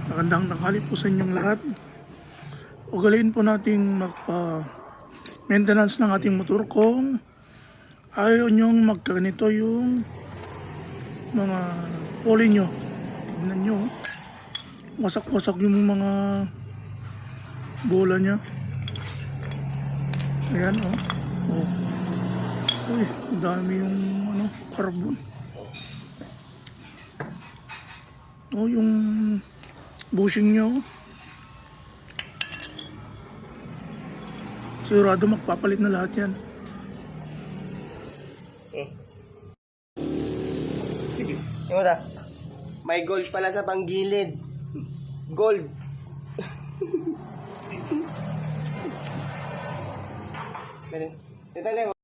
Magandang tanghali po sa inyong lahat. Ugaliin po nating magpa-maintenance ng ating motor kung ayaw nyong magkaganito yung mga poli nyo. Tignan nyo, wasak-wasak yung mga bola nya. Ayan, oh. Oh. Uy, dami yung carbon. Oh, yung bushing nyo. Sigurado magpapalit na lahat yan. Yung ba? May gold pala sa panggilid. Gold. Ito